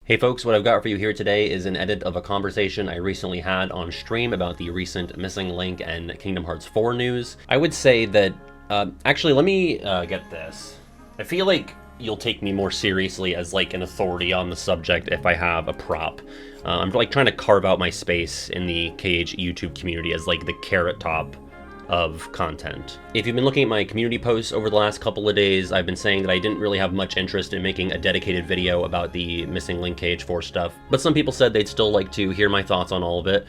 Hey folks, what I've got for you here today is an edit of a conversation I recently had on stream about the recent Missing Link and Kingdom Hearts 4 news. I would say that, actually let me get this. I feel like you'll take me more seriously as like an authority on the subject if I have a prop. I'm like trying to carve out my space in the KH YouTube community as like the carrot top of content. If you've been looking at my community posts over the last couple of days, I've been saying that I didn't really have much interest in making a dedicated video about the Missing Link KH4 stuff, but some people said they'd still like to hear my thoughts on all of it.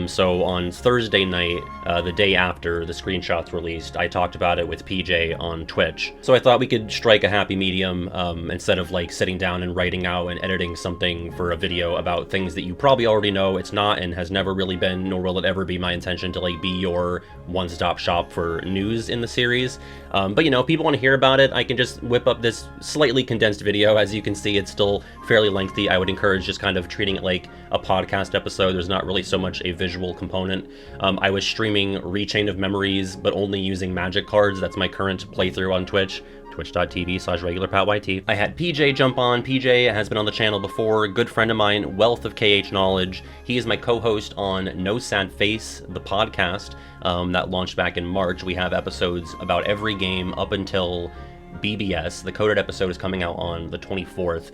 So on Thursday night, the day after the screenshots released, I talked about it with PJ on Twitch. So I thought we could strike a happy medium instead of like sitting down and writing out and editing something for a video about things that you probably already know. It's not and has never really been, nor will it ever be my intention to like be your one-stop shop for news in the series. But you know, people want to hear about it. I can just whip up this slightly condensed video. As you can see, it's still fairly lengthy. I would encourage just kind of treating it like a podcast episode. There's not really so much a visual component. I was streaming Rechain of Memories, but only using magic cards. That's my current playthrough on Twitch. Twitch.tv/regularpatyt. I had PJ jump on. PJ has been on the channel before, good friend of mine, wealth of KH knowledge. He is my co-host on No Sad Face, the podcast that launched back in March. We have episodes about every game up until BBS. The coded episode is coming out on the 24th.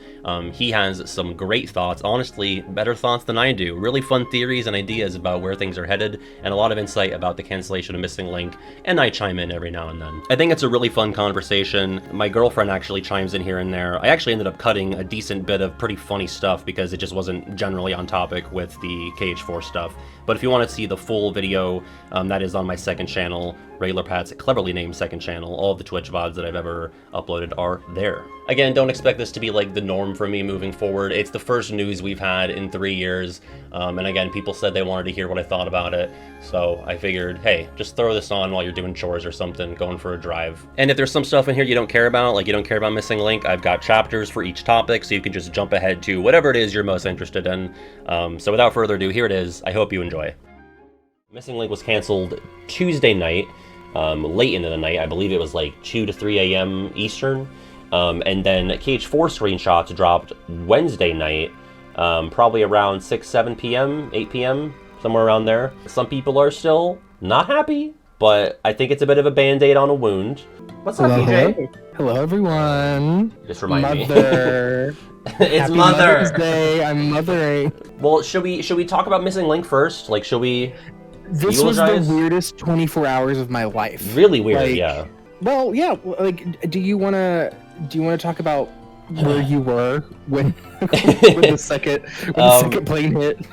He has some great thoughts, honestly, better thoughts than I do. Really fun theories and ideas about where things are headed, and a lot of insight about the cancellation of Missing Link, and I chime in every now and then. I think it's a really fun conversation. My girlfriend actually chimes in here and there. I actually ended up cutting a decent bit of pretty funny stuff because it just wasn't generally on topic with the KH4 stuff. But if you want to see the full video, that is on my second channel, Regular Pat's cleverly named second channel. All of the Twitch VODs that I've ever uploaded are there. Again, don't expect this to be like the norm for me moving forward. It's the first news we've had in 3 years. And again, people said they wanted to hear what I thought about it. So I figured, hey, just throw this on while you're doing chores or something, going for a drive. And if there's some stuff in here you don't care about, like you don't care about Missing Link, I've got chapters for each topic, so you can just jump ahead to whatever it is you're most interested in. So without further ado, here it is. I hope you enjoy. Missing Link was canceled Tuesday night, late into the night. I believe it was like 2 to 3 a.m. Eastern. And then KH4 screenshots dropped Wednesday night, probably around 6, 7 p.m., 8 p.m., somewhere around there. Some people are still not happy, but I think it's a bit of a band-aid on a wound. What's up, PJ? Hello, everyone. Just remind me. It's Happy Mother's Day. I'm mothering. Well, should we talk about Missing Link first? Like, should we? This was the weirdest 24 hours of my life. Really weird, like, yeah. Well, yeah. Like, do you wanna talk about where you were when the second plane hit?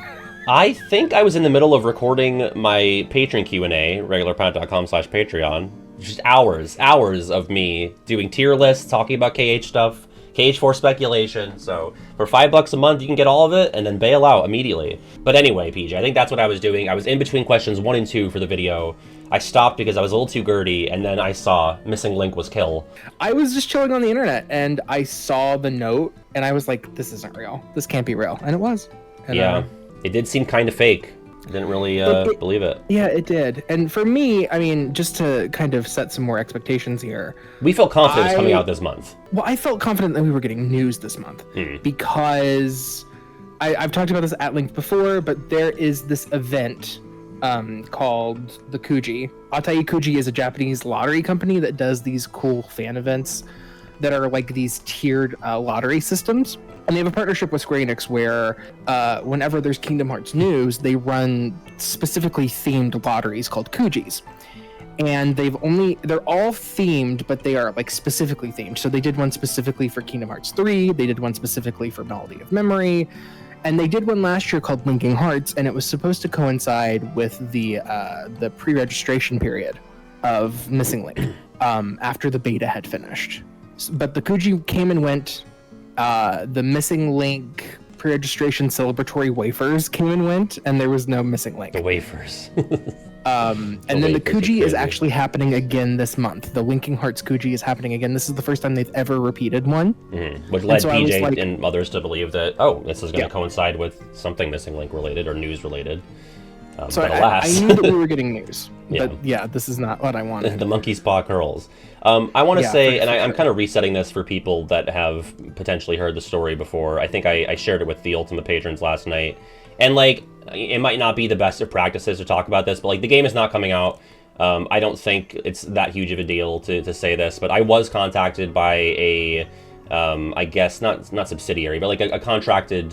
I think I was in the middle of recording my Patreon Q&A, regularpad.com/Patreon. Just hours of me doing tier lists, talking about KH stuff, KH4 speculation. So for $5 a month, you can get all of it and then bail out immediately. But anyway, PJ, I think that's what I was doing. I was in between questions 1 and 2 for the video. I stopped because I was a little too girdy, and then I saw Missing Link was kill. I was just chilling on the internet, and I saw the note, and I was like, this isn't real. This can't be real. And it was. And, yeah, it did seem kind of fake. I didn't really believe it. Yeah, it did. And for me, I mean, just to kind of set some more expectations here. We felt confident it was coming out this month. Well, I felt confident that we were getting news this month because I've talked about this at length before, but there is this event called the Kuji. Atai Kuji is a Japanese lottery company that does these cool fan events that are like these tiered lottery systems. And they have a partnership with Square Enix where whenever there's Kingdom Hearts news, they run specifically themed lotteries called Kujis. And they're all themed, but they are like specifically themed. So they did one specifically for Kingdom Hearts 3, they did one specifically for Melody of Memory, and they did one last year called Linking Hearts, and it was supposed to coincide with the pre-registration period of Missing Link after the beta had finished. But the Kuji came and went. The Missing Link pre-registration celebratory wafers came and went, and there was no Missing Link. The wafers. And then the Kuji is actually happening again this month. The Linking Hearts Kuji is happening again. This is the first time they've ever repeated one. Which led PJ and others to believe that, oh, this is going to coincide with something Missing Link related or news related. So but I alas, knew that we were getting news, Yeah. but yeah, this is not what I wanted. the monkey's paw curls. I want to Yeah, say, for and I'm sure. kind of resetting this for people that have potentially heard the story before. I think I shared it with the Ultimate Patrons last night. And, like, it might not be the best of practices to talk about this, but, like, the game is not coming out. I don't think it's that huge of a deal to say this, but I was contacted by a, I guess, not subsidiary, but, like, a contracted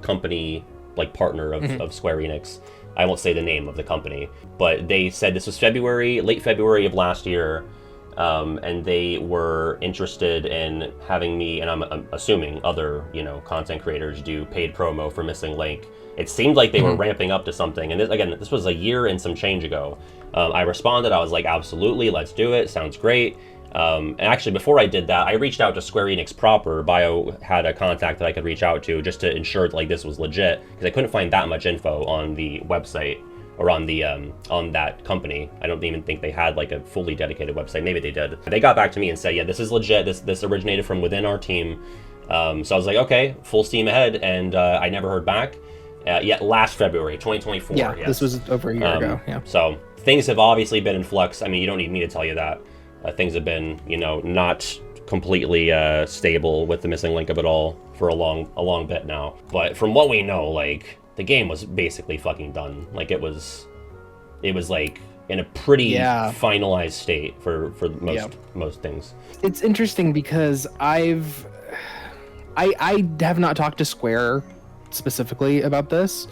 company, like, partner of Square Enix. I won't say the name of the company, but they said this was late February of last year, and they were interested in having me, and I'm assuming other, content creators do paid promo for Missing Link. It seemed like they were ramping up to something, and this was a year and some change ago. I responded, I was like, absolutely, let's do it, sounds great. And actually, before I did that, I reached out to Square Enix proper. Bio had a contact that I could reach out to just to ensure that, like, this was legit, because I couldn't find that much info on the website or on the on that company. I don't even think they had like a fully dedicated website. Maybe they did. They got back to me and said, yeah, this is legit. This originated from within our team. So I was like, okay, full steam ahead, and I never heard back. Yet last February, 2024. Yeah, yes. this was over a year ago. Yeah. So things have obviously been in flux. I mean, you don't need me to tell you that. Things have been, not completely stable with the Missing Link of it all for a long bit now. But from what we know, like, the game was basically fucking done. Like, it was like in a pretty finalized state for most things. It's interesting because I have not talked to Square specifically about this.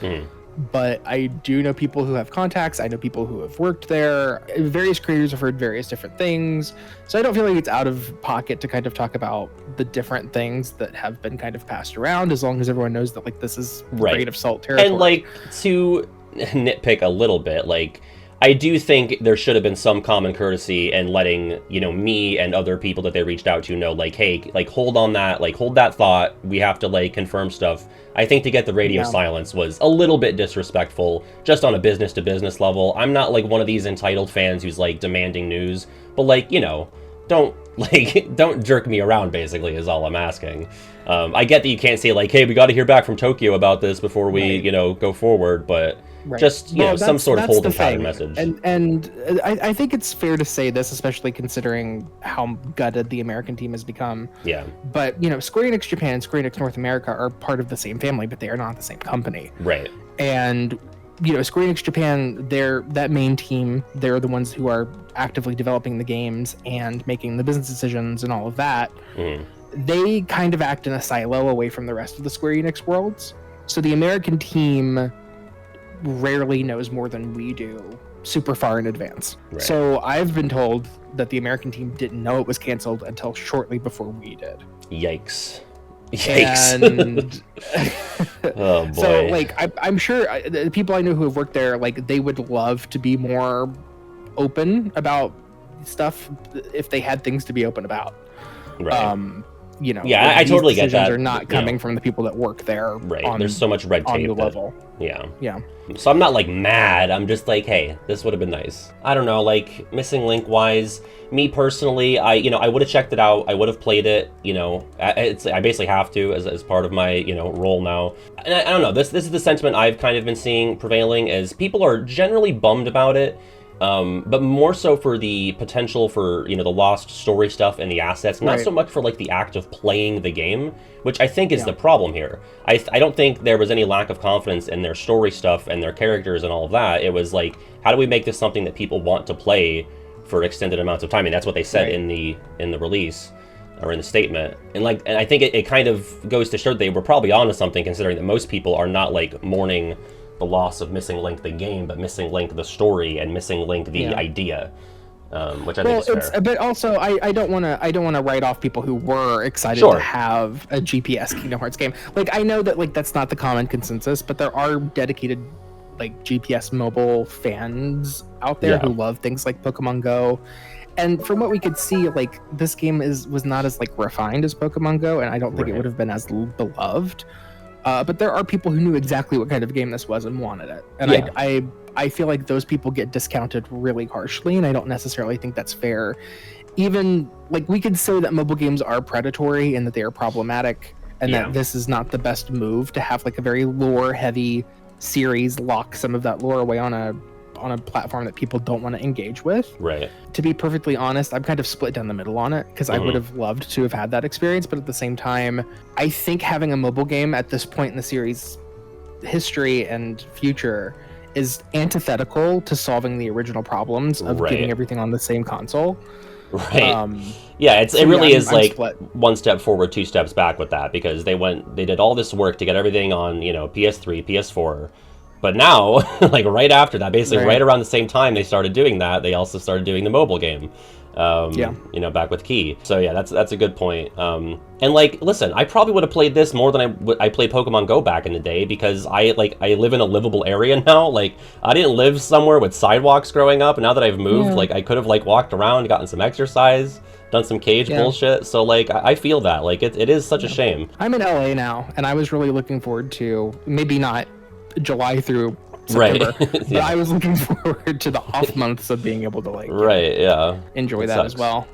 But I do know people who have contacts. I know people who have worked there. Various creators have heard various different things. So I don't feel like it's out of pocket to kind of talk about the different things that have been kind of passed around, as long as everyone knows that, like, this is grain of salt territory. And, like, to nitpick a little bit, like, I do think there should have been some common courtesy in letting, me and other people that they reached out to know, like, hey, like, hold on that, like, hold that thought. We have to, like, confirm stuff. I think to get the radio silence was a little bit disrespectful, just on a business-to-business level. I'm not, like, one of these entitled fans who's, like, demanding news, but, like, don't jerk me around, basically, is all I'm asking. I get that you can't say, like, hey, we got to hear back from Tokyo about this before we, go forward, but just, some sort of holding pattern message. And I think it's fair to say this, especially considering how gutted the American team has become. Yeah. But, Square Enix Japan and Square Enix North America are part of the same family, but they are not the same company. Right. And, Square Enix Japan, that main team, they're the ones who are actively developing the games and making the business decisions and all of that. They kind of act in a silo away from the rest of the Square Enix worlds. So the American team rarely knows more than we do super far in advance. Right. So I've been told that the American team didn't know it was canceled until shortly before we did. Yikes. And oh boy. So, like, I'm sure the people I know who have worked there, like, they would love to be more open about stuff if they had things to be open about. Right. Yeah, I totally get that. Are not coming from the people that work there. Right. There's so much red tape. On the level. Yeah. Yeah. So I'm not, like, mad. I'm just like, hey, this would have been nice. I don't know, like, Missing Link wise, me personally, I would have checked it out. I would have played it. I basically have to as part of my role now. And I don't know. This is the sentiment I've kind of been seeing prevailing, is people are generally bummed about it. But more so for the potential for, the lost story stuff and the assets, not so much for, like, the act of playing the game, which I think is the problem here. I don't think there was any lack of confidence in their story stuff and their characters and all of that. It was like, how do we make this something that people want to play for extended amounts of time? And that's what they said in the release, or in the statement. And I think it kind of goes to show that they were probably onto something, considering that most people are not, like, mourning the loss of Missing Link the game, but Missing Link the story and Missing Link the idea, which I think is fair. It's, but also I don't want to write off people who were excited to have a GPS Kingdom Hearts game. Like, I know that, like, that's not the common consensus, but there are dedicated, like, GPS mobile fans out there who love things like Pokemon Go. And from what we could see, like, this game was not as, like, refined as Pokemon Go, and I don't think it would have been as beloved. But there are people who knew exactly what kind of game this was and wanted it. And I feel like those people get discounted really harshly, and I don't necessarily think that's fair. Even, like, we could say that mobile games are predatory and that they are problematic, and that this is not the best move to have, like, a very lore-heavy series lock some of that lore away on a platform that people don't want to engage with. Right. To be perfectly honest, I'm kind of split down the middle on it, because I would have loved to have had that experience, but at the same time, I think having a mobile game at this point in the series history and future is antithetical to solving the original problems of getting everything on the same console. Right. It really is like split. One step forward, two steps back with that, because they did all this work to get everything on, PS3, PS4. But now, like right after that, basically right around the same time they started doing that, they also started doing the mobile game. Back with Key. So yeah, that's a good point. And like, listen, I probably would have played this more than I played Pokemon Go back in the day, because I live in a livable area now. Like, I didn't live somewhere with sidewalks growing up, and now that I've moved, like I could have like walked around, gotten some exercise, done some cage bullshit. So like, I feel that like it is such a shame. I'm in LA now, and I was really looking forward to, maybe not July through September, but I was looking forward to the off months of being able to like enjoy that as well.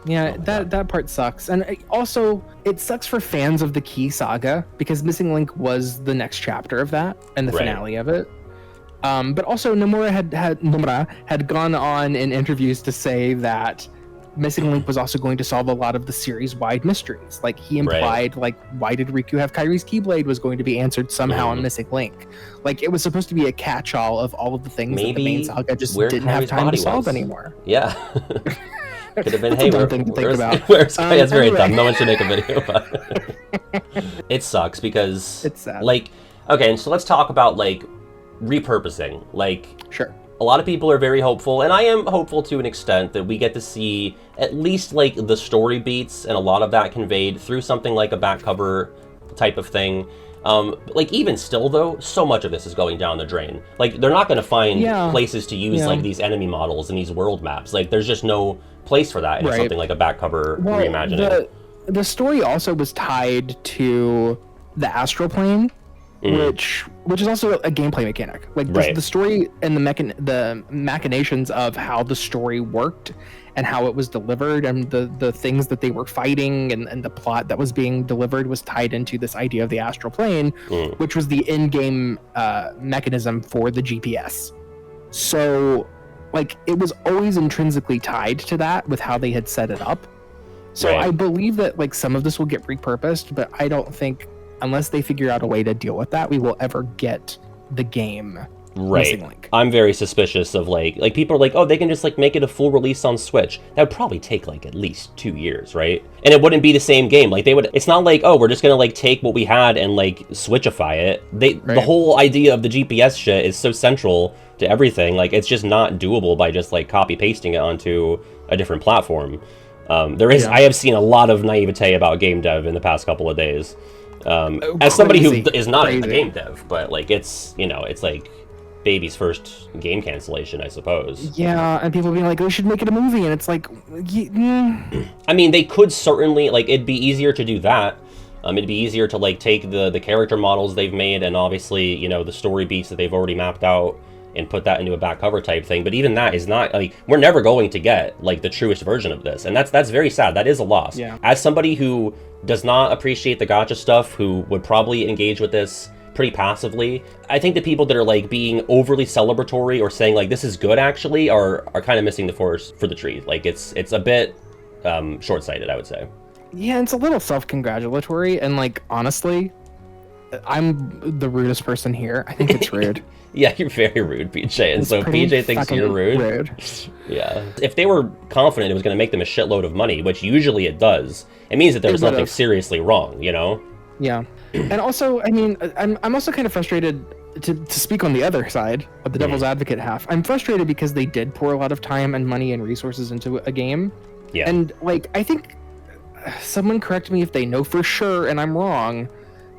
That part sucks. And it sucks for fans of the Key saga, because Missing Link was the next chapter of that and the finale of it. But also Nomura had gone on in interviews to say that Missing Link was also going to solve a lot of the series-wide mysteries. Like, he implied, like, why did Riku have Kyrie's Keyblade was going to be answered somehow in Missing Link. Like, it was supposed to be a catch-all of all of the things that the main saga just didn't have time to solve anymore. Yeah. Could have been, hey, where's that's very dumb. No one should make a video about it. It sucks, because... It's sad. Like, okay, and so let's talk about, like, repurposing. Like... Sure. A lot of people are very hopeful, and I am hopeful to an extent, that we get to see at least like the story beats and a lot of that conveyed through something like a back cover type of thing. Like, even still though, so much of this is going down the drain. Like, they're not going to find places to use like these enemy models and these world maps. Like, there's just no place for that in something like a back cover reimagining. The story also was tied to the astral plane. Which is also a gameplay mechanic. Like, the story and the machinations of how the story worked and how it was delivered, and the things that they were fighting, and the plot that was being delivered was tied into this idea of the astral plane, which was the in-game mechanism for the GPS. So, like, it was always intrinsically tied to that with how they had set it up. So I believe that, like, some of this will get repurposed, but I don't think, unless they figure out a way to deal with that, we will ever get the game Missing Link. I'm very suspicious of like people are like, oh, they can just like make it a full release on Switch. That would probably take like at least 2 years, right? And it wouldn't be the same game. Like, it's not like, oh, we're just gonna like take what we had and like Switchify it. The whole idea of the GPS shit is so central to everything. Like, it's just not doable by just like copy pasting it onto a different platform. I have seen a lot of naivete about game dev in the past couple of days. As somebody who is not a game dev, but like, it's like baby's first game cancellation, I suppose. Yeah, and people being like, we should make it a movie, and it's like, I mean, they could certainly, like, it'd be easier to do that. It'd be easier to like take the character models they've made, and obviously, the story beats that they've already mapped out, and put that into a back cover type thing. But even that is not, like, we're never going to get like the truest version of this, and that's very sad. That is a loss. Yeah. As somebody who does not appreciate the gacha stuff, who would probably engage with this pretty passively, I think the people that are like being overly celebratory or saying like this is good actually are kind of missing the forest for the trees. Like, it's a bit short-sighted, I would say. Yeah, it's a little self-congratulatory, and like, honestly, I'm the rudest person here. I think it's rude. Yeah, you're very rude, PJ, and so PJ thinks you're rude. Yeah. If they were confident it was going to make them a shitload of money, which usually it does, it means that there was something seriously wrong, Yeah. And also, I mean, I'm also kind of frustrated, to speak on the other side of the devil's advocate half. I'm frustrated because they did pour a lot of time and money and resources into a game. Yeah. And like, I think someone correct me if they know for sure and I'm wrong,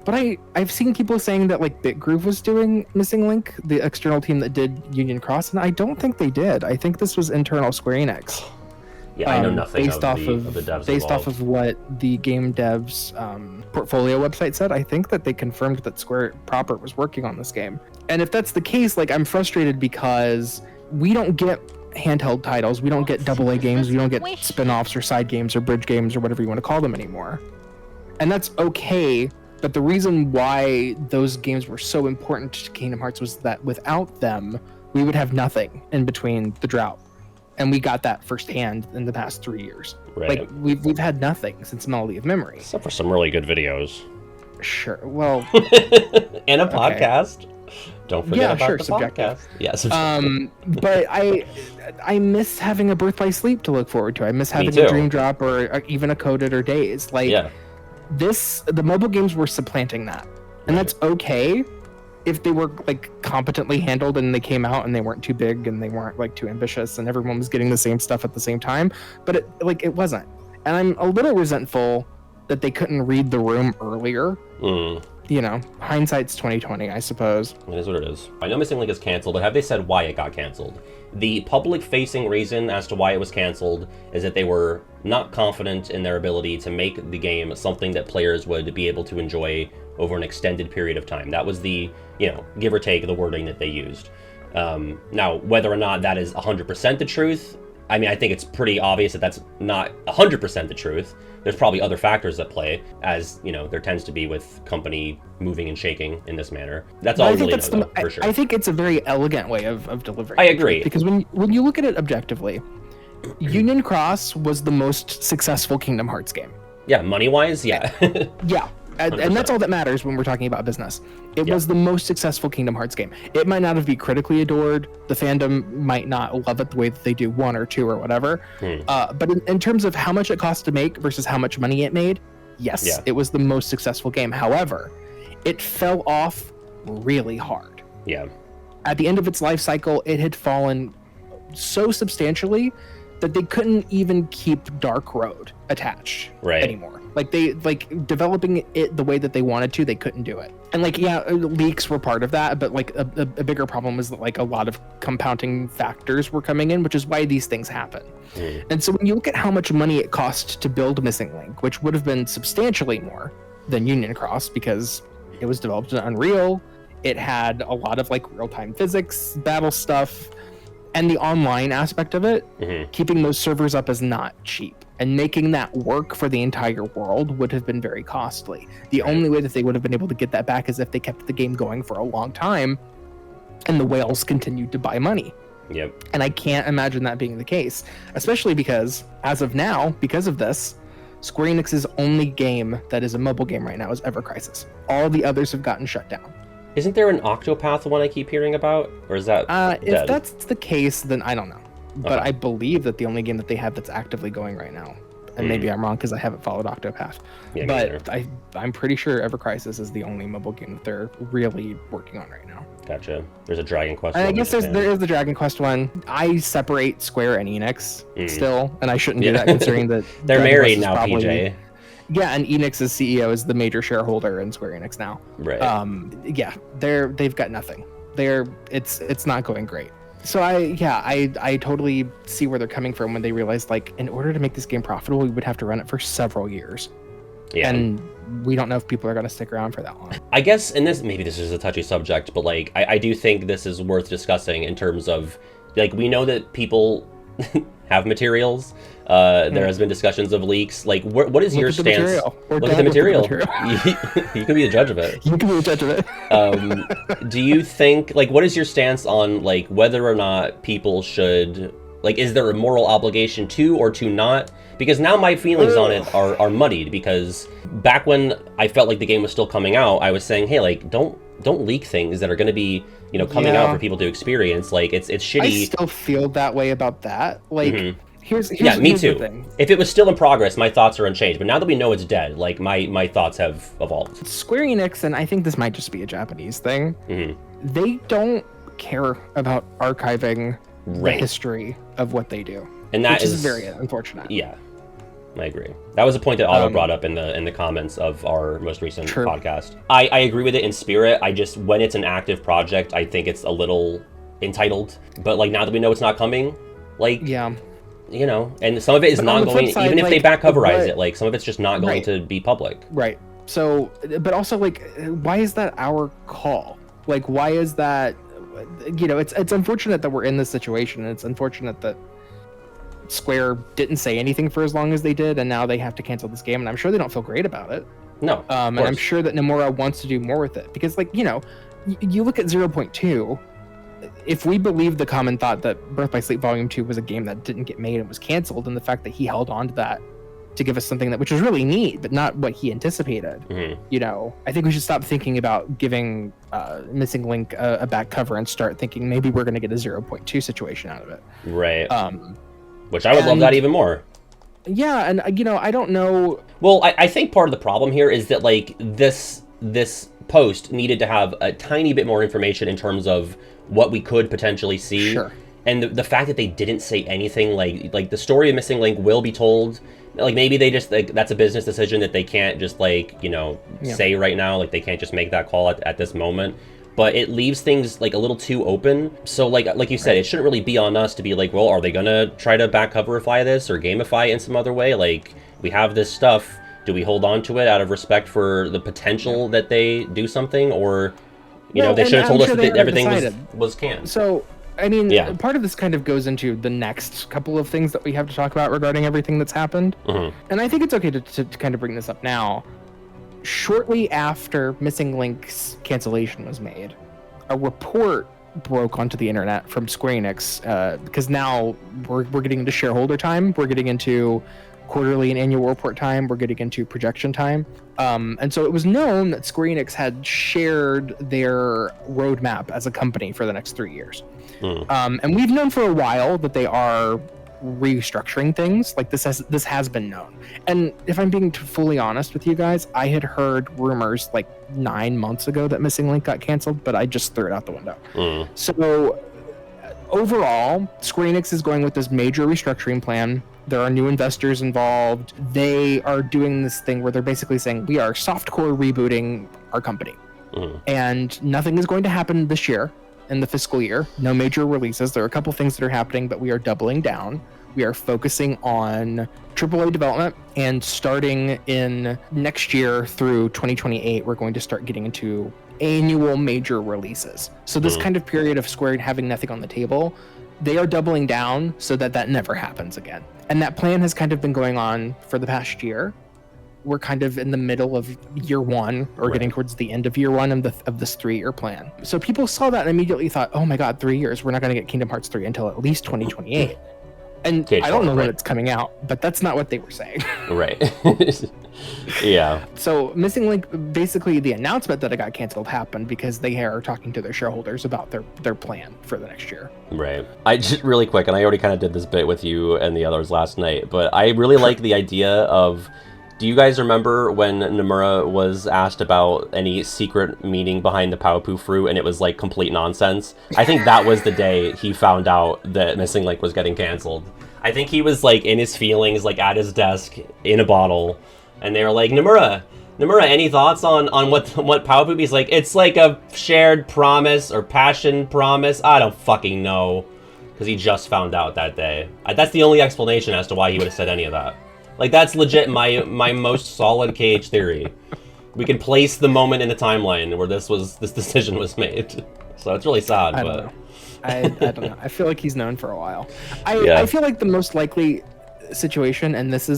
but I've seen people saying that like Bitgroove was doing Missing Link, the external team that did Union Cross, and I don't think they did. I think this was internal Square Enix. Yeah, I know nothing based off of the devs based off of what the game devs portfolio website said. I think that they confirmed that Square proper was working on this game. And if that's the case, like, I'm frustrated because we don't get handheld titles, we don't get AA games, we don't get spin-offs or side games or bridge games or whatever you want to call them anymore. And that's okay But the reason why those games were so important to Kingdom Hearts was that without them, we would have nothing in between the drought. And we got that firsthand in the past 3 years. Right. Like, we've had nothing since Melody of Memory. Except for some really good videos. Sure. Well... and a podcast. Don't forget about the subjective. podcast. Yeah, subjective. But I miss having a Birth by Sleep to look forward to. I miss having a Dream Drop or even a Coded or Days. Like, the mobile games were supplanting that. And that's okay if they were like competently handled and they came out and they weren't too big and they weren't like too ambitious and everyone was getting the same stuff at the same time. But it wasn't. And I'm a little resentful that they couldn't read the room earlier. You know, hindsight's 2020, I suppose. It is what it is. I know Missing Link is canceled, but have they said why it got canceled? The public-facing reason as to why it was canceled is that they were not confident in their ability to make the game something that players would be able to enjoy over an extended period of time. That was the, you know, give or take the wording that they used. Now, whether or not that is 100% the truth, I mean, I think it's pretty obvious that that's not 100% the truth. There's probably other factors at play, as, you know, there tends to be with company moving and shaking in this manner. That's all really know, for sure. I think it's a very elegant way of delivering. I agree. Because when you look at it objectively, Union Cross was the most successful Kingdom Hearts game. Yeah, money-wise, yeah. Yeah. And that's all that matters when we're talking about business. It was the most successful Kingdom Hearts game. It might not have been critically adored. The fandom might not love it the way that they do 1 or 2 or whatever. But in terms of how much it cost to make versus how much money it made, yes, it was the most successful game. However, it fell off really hard. Yeah. At the end of its life cycle, it had fallen so substantially that they couldn't even keep Dark Road attached anymore. Like developing it the way that they wanted to, they couldn't do it. And leaks were part of that, but like a bigger problem was that like a lot of compounding factors were coming in, which is why these things happen. And so when you look at how much money it cost to build Missing Link, which would have been substantially more than Union Cross because it was developed in Unreal, it had a lot of like real-time physics, battle stuff, and the online aspect of it, keeping those servers up is not cheap. And making that work for the entire world would have been very costly. The only way that they would have been able to get that back is if they kept the game going for a long time and the whales continued to buy money. Yep. And I can't imagine that being the case, especially because, as of now, because of this, Square Enix's only game that is a mobile game right now is Ever Crisis. All the others have gotten shut down. Isn't there an Octopath one I keep hearing about? Or is that dead? If that's the case, then I don't know. But I believe that the only game that they have that's actively going right now, and maybe I'm wrong because I haven't followed Octopath, but I'm pretty sure Ever Crisis is the only mobile game that they're really working on right now. Gotcha. There's a Dragon Quest one. I guess there is the Dragon Quest one. I separate Square and Enix still, and I shouldn't do that considering that they're married now, PJ. Yeah, and Enix's CEO is the major shareholder in Square Enix now. Right. They've got nothing. It's not going great. So I totally see where they're coming from when they realize, like, in order to make this game profitable, we would have to run it for several years. Yeah. And we don't know if people are going to stick around for that long. I guess, and maybe this is a touchy subject, but like, I do think this is worth discussing in terms of, like, we know that people have materials. There has been discussions of leaks. Like, what is your stance? Look at the material. You can be the judge of it. You can be the judge of it. Do you think, like, what is your stance on, like, whether or not people should, like, is there a moral obligation to or to not? Because now my feelings on it are muddied, because back when I felt like the game was still coming out, I was saying, hey, like, don't leak things that are going to be, you know, coming out for people to experience. Like, it's shitty. I still feel that way about that. Like, here's me too. The thing. If it was still in progress, my thoughts are unchanged. But now that we know it's dead, like, my thoughts have evolved. Square Enix, and I think this might just be a Japanese thing, they don't care about archiving the history of what they do. And that is very unfortunate. Yeah. I agree. That was a point that Otto brought up in the comments of our most recent podcast. I agree with it in spirit. I just, when it's an active project, I think it's a little entitled. But like, now that we know it's not coming, like, you know, and some of it is not going, side, even if they back coverize it, like, some of it's just not going to be public. Right. So, but also, like, why is that our call? Like, why is that, you know, it's unfortunate that we're in this situation, and it's unfortunate that Square didn't say anything for as long as they did, and now they have to cancel this game, and I'm sure they don't feel great about it. No, and I'm sure that Nomura wants to do more with it because, like, you know, you look at 0.2. If we believe the common thought that Birth by Sleep Volume 2 was a game that didn't get made and was canceled, and the fact that he held on to that to give us something which was really neat, but not what he anticipated, you know, I think we should stop thinking about giving Missing Link a back cover and start thinking maybe we're going to get a 0.2 situation out of it. Right. Which I would love that even more. Yeah, and, you know, I don't know. Well, I think part of the problem here is that, like, this post needed to have a tiny bit more information in terms of what we could potentially see. Sure. And the fact that they didn't say anything, like the story of Missing Link will be told. Like, maybe they just, like, that's a business decision that they can't just, like, you know, say right now. Like, they can't just make that call at this moment. But it leaves things, like, a little too open. So, like you said, it shouldn't really be on us to be like, well, are they gonna try to back coverify this or gamify it in some other way? Like, we have this stuff. Do we hold on to it out of respect for the potential that they do something? Or, you know, they should have told us that everything was canned. So, I mean, part of this kind of goes into the next couple of things that we have to talk about regarding everything that's happened. And I think it's okay to kind of bring this up now. Shortly after Missing Link's cancellation was made, a report broke onto the internet from Square Enix, because now we're getting into shareholder time. We're getting into quarterly and annual report time. We're getting into projection time. And so it was known that Square Enix had shared their roadmap as a company for the next 3 years. And we've known for a while that they are restructuring things. Like, this has been known. And if I'm being fully honest with you guys, I had heard rumors like 9 months ago that Missing Link got canceled, but I just threw it out the window. So overall, Square Enix is going with this major restructuring plan. There are new investors involved. They are doing this thing where they're basically saying, we are softcore rebooting our company. And nothing is going to happen this year in the fiscal year. No major releases. There are a couple things that are happening, but we are doubling down. We are focusing on AAA development, and starting in next year through 2028, we're going to start getting into annual major releases. So this kind of period of Square having nothing on the table, they are doubling down so that never happens again. And that plan has kind of been going on for the past year. We're kind of in the middle of year one, or getting towards the end of year one of this 3-year plan. So people saw that and immediately thought, oh my god, 3 years, we're not going to get Kingdom Hearts 3 until at least 2028. And KH4, I don't know when it's coming out, but that's not what they were saying. Right. Yeah. So Missing Link, basically the announcement that it got canceled happened because they are talking to their shareholders about their plan for the next year. Right. I just really quick, and I already kind of did this bit with you and the others last night, but I really like the idea of, do you guys remember when Nomura was asked about any secret meaning behind the Paopu fruit, and it was like complete nonsense? I think that was the day he found out that Missing Link was getting canceled. I think he was like in his feelings, like at his desk in a bottle, and they were like, Nomura, any thoughts on what Paopu? He's like, it's like a shared promise or passion promise. I don't fucking know, because he just found out that day. That's the only explanation as to why he would have said any of that. Like, that's legit my most solid KH theory. We can place the moment in the timeline where this decision was made. So it's really sad, I don't know. I feel like he's known for a while. I feel like the most likely situation, and this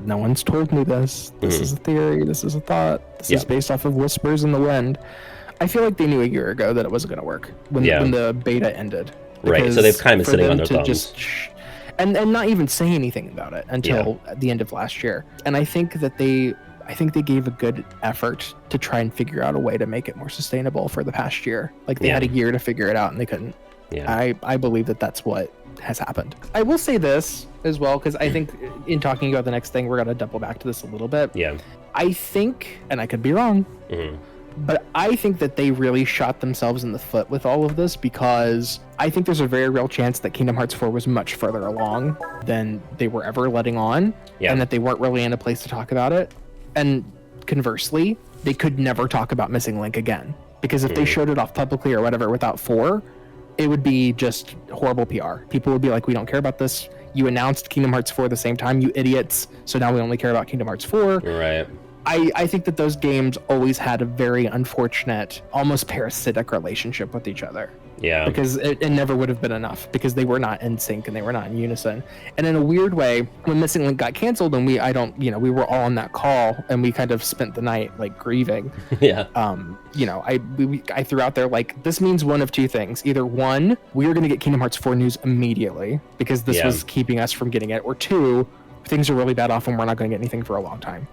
no one's told me this. This is a theory. This is a thought. This is based off of whispers in the wind. I feel like they knew a year ago that it wasn't going to work when the beta ended. Right. So they've kind of been sitting on their thumbs. And not even say anything about it until the end of last year. And I think they gave a good effort to try and figure out a way to make it more sustainable for the past year. Like, they had a year to figure it out and they couldn't. Yeah. I believe that's what has happened. I will say this as well, because I think in talking about the next thing, we're going to double back to this a little bit. Yeah. I think, and I could be wrong, but I think that they really shot themselves in the foot with all of this, because I think there's a very real chance that Kingdom Hearts 4 was much further along than they were ever letting on, and that they weren't really in a place to talk about it. And conversely, they could never talk about Missing Link again, because if they showed it off publicly or whatever without 4, it would be just horrible PR. People would be like, we don't care about this. You announced Kingdom Hearts 4 at the same time, you idiots. So now we only care about Kingdom Hearts 4. Right. I think that those games always had a very unfortunate, almost parasitic relationship with each other. Yeah. Because it never would have been enough, because they were not in sync and they were not in unison. And in a weird way, when Missing Link got canceled and we were all on that call and we kind of spent the night like grieving. Yeah. I threw out there like, this means one of two things. Either one, we are going to get Kingdom Hearts 4 news immediately because this was keeping us from getting it, or two, things are really bad off and we're not going to get anything for a long time.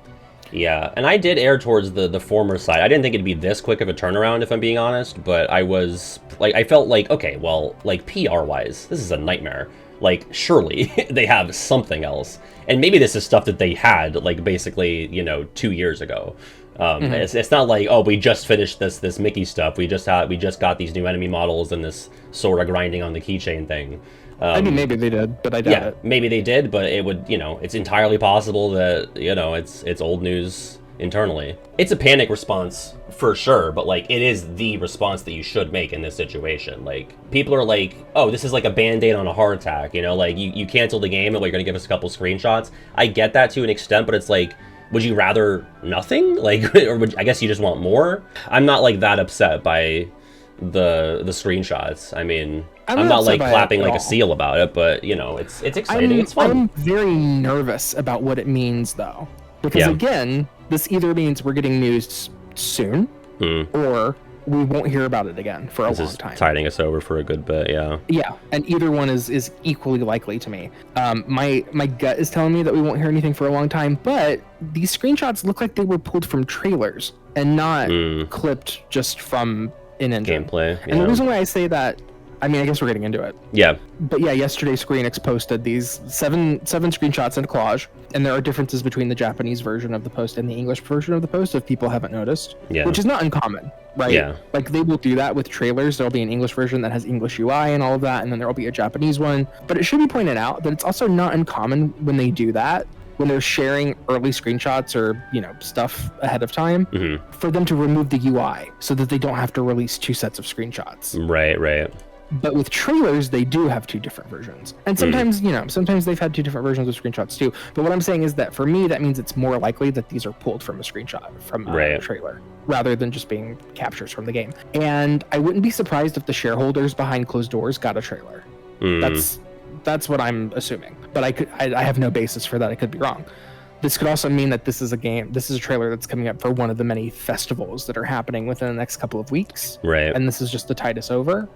Yeah, and I did err towards the former side. I didn't think it'd be this quick of a turnaround, if I'm being honest, but I felt like, okay, well, like, PR-wise, this is a nightmare. Like, surely they have something else. And maybe this is stuff that they had, like, basically, 2 years ago. It's not like, oh, we just finished this Mickey stuff. We just got these new enemy models and this sort of grinding on the keychain thing. I mean, maybe they did, but I doubt it. Maybe they did, but it would, it's entirely possible that, it's old news internally. It's a panic response for sure, but like, it is the response that you should make in this situation. Like, people are like, oh, this is like a band-aid on a heart attack, like you canceled the game and you're gonna give us a couple screenshots. I get that to an extent, but it's like, would you rather nothing? Like, or I guess you just want more? I'm not like that upset by the screenshots. I mean, I'm not like clapping like a seal about it, but it's exciting. It's fun. I'm very nervous about what it means though, because again, this either means we're getting news soon, or we won't hear about it again for a long time. Tiding us over for a good bit, yeah. Yeah, and either one is equally likely to me. My gut is telling me that we won't hear anything for a long time, but these screenshots look like they were pulled from trailers and not clipped just from in-engine gameplay. And the reason why I say that, I mean, I guess we're getting into it. Yeah. But yeah, yesterday Square Enix posted these seven screenshots in a collage, and there are differences between the Japanese version of the post and the English version of the post, if people haven't noticed. Yeah. Which is not uncommon, right? Yeah. Like, they will do that with trailers. There'll be an English version that has English UI and all of that, and then there'll be a Japanese one. But it should be pointed out that it's also not uncommon when they do that, when they're sharing early screenshots or, stuff ahead of time, for them to remove the UI so that they don't have to release two sets of screenshots. Right. But with trailers, they do have two different versions. And sometimes, sometimes they've had two different versions of screenshots too. But what I'm saying is that for me, that means it's more likely that these are pulled from a screenshot, from a trailer, rather than just being captures from the game. And I wouldn't be surprised if the shareholders behind closed doors got a trailer. That's what I'm assuming. But I have no basis for that. I could be wrong. This could also mean that this is a trailer that's coming up for one of the many festivals that are happening within the next couple of weeks. Right. And this is just to tide us over.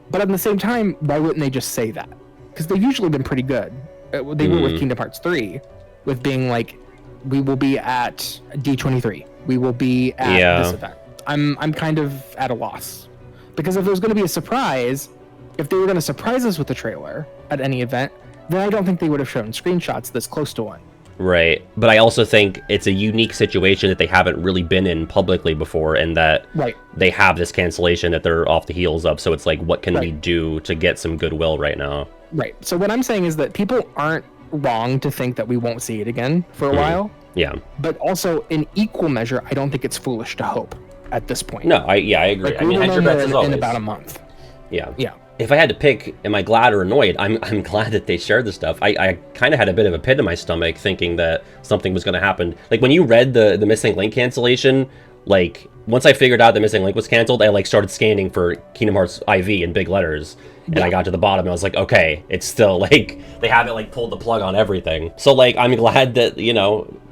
But at the same time, why wouldn't they just say that? Because they've usually been pretty good. They were with Kingdom Hearts 3, with being like, we will be at D23. We will be at this event. I'm kind of at a loss. Because if it was going to be a surprise, if they were going to surprise us with a trailer at any event, then I don't think they would have shown screenshots this close to one. Right. But I also think it's a unique situation that they haven't really been in publicly before, and that they have this cancellation that they're off the heels of. So it's like, what can we do to get some goodwill right now? Right. So what I'm saying is that people aren't wrong to think that we won't see it again for a while. Yeah. But also, in equal measure, I don't think it's foolish to hope at this point. No, I agree. Like, I mean, hedge your bets as always. In about a month. Yeah. Yeah. If I had to pick, am I glad or annoyed? I'm glad that they shared this stuff. I kind of had a bit of a pit in my stomach thinking that something was going to happen. Like, when you read the Missing Link cancellation, like, once I figured out the Missing Link was canceled, I, like, started scanning for Kingdom Hearts IV in big letters. And I got to the bottom and I was like, okay, it's still, like, they haven't, like, pulled the plug on everything. So, like, I'm glad that,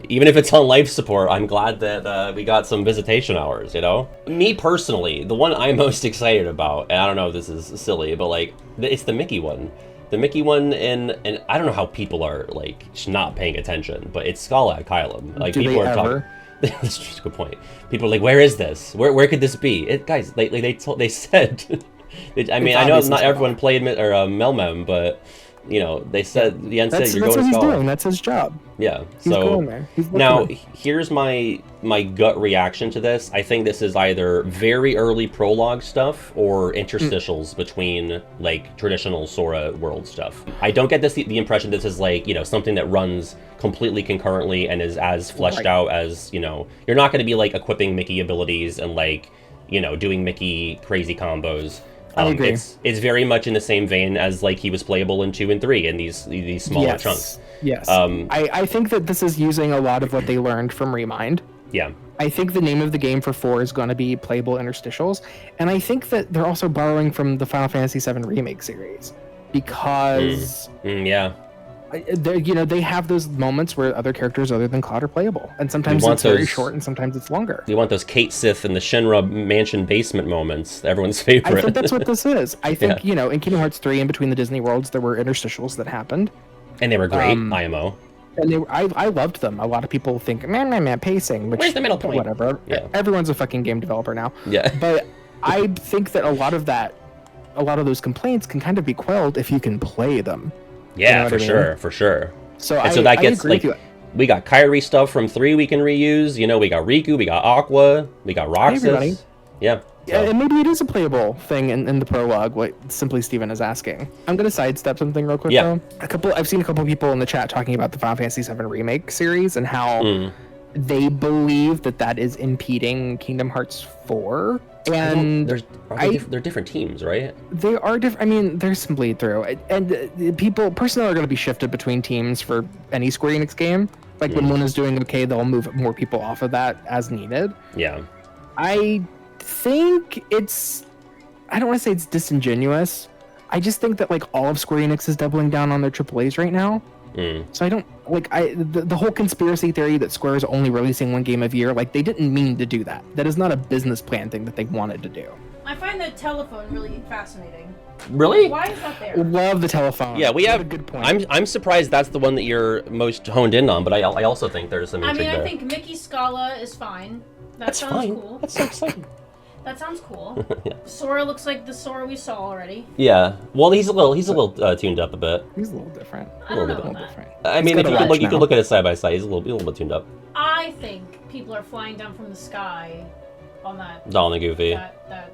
even if it's on life support, I'm glad that we got some visitation hours, Me personally, the one I'm most excited about, and I don't know if this is silly, but, like, it's the Mickey one. The Mickey one, and I don't know how people are, like, not paying attention, but it's Scala at Kylum. Like, people are talking. That's just a good point. People are like, where is this? Where could this be? Guys, they said... I mean, I know not everyone played Melmem, but they said the end said you're going to Scala. That's what he's doing. That's his job. Yeah. He's going there. Now, here's my gut reaction to this. I think this is either very early prologue stuff or interstitials between, like, traditional Sora world stuff. I don't get the impression this is, like, something that runs completely concurrently and is as fleshed out as, you're not going to be, like, equipping Mickey abilities and, like, doing Mickey crazy combos. I agree. It's very much in the same vein as, like, he was playable in 2 and 3 in these smaller chunks. Yes. I think that this is using a lot of what they learned from Remind. Yeah. I think the name of the game for 4 is going to be Playable Interstitials, and I think that they're also borrowing from the Final Fantasy VII Remake series, because yeah, they have those moments where other characters other than Cloud are playable, and sometimes it's very short and sometimes it's longer. You want those Kate Sith and the Shinra mansion basement moments, everyone's favorite. I think that's what this is. I think, in Kingdom Hearts 3, in between the Disney worlds, there were interstitials that happened. And they were great, IMO. And I loved them. A lot of people think, man, pacing. Which, where's the middle point? Whatever. Yeah. Everyone's a fucking game developer now. Yeah. But I think that a lot of those complaints can kind of be quelled if you can play them. Yeah, for sure. So that gets, like, we got Kairi stuff from 3 we can reuse. We got Riku, we got Aqua, we got Roxas. Yeah. Yeah, and maybe it is a playable thing in the prologue, what Simply Steven is asking. I'm going to sidestep something real quick, though. I've seen a couple people in the chat talking about the Final Fantasy VII Remake series and how they believe that is impeding Kingdom Hearts 4. And they're different teams, right? They are different. I mean, there's some bleed through. And personnel are going to be shifted between teams for any Square Enix game. Like, when one is doing okay, they'll move more people off of that as needed. Yeah. I think I don't want to say it's disingenuous. I just think that, like, all of Square Enix is doubling down on their AAAs right now. So I don't the whole conspiracy theory that Square is only releasing one game a year, like, they didn't mean to do that. That is not a business plan thing that they wanted to do. I find the telephone really fascinating. Really? Why is that there? Love the telephone. Yeah, we have a good point. I'm surprised that's the one that you're most honed in on, but I also think there's some intrigue there. I think Mickey Scala is fine. That sounds cool. That's so exciting. That sounds cool. Yeah. Sora looks like the Sora we saw already. Yeah. Well, he's a little tuned up a bit. He's a little different. I don't know about that. I mean, if you could look at it side by side, he's a little bit tuned up. I think people are flying down from the sky on that. Donald and Goofy. That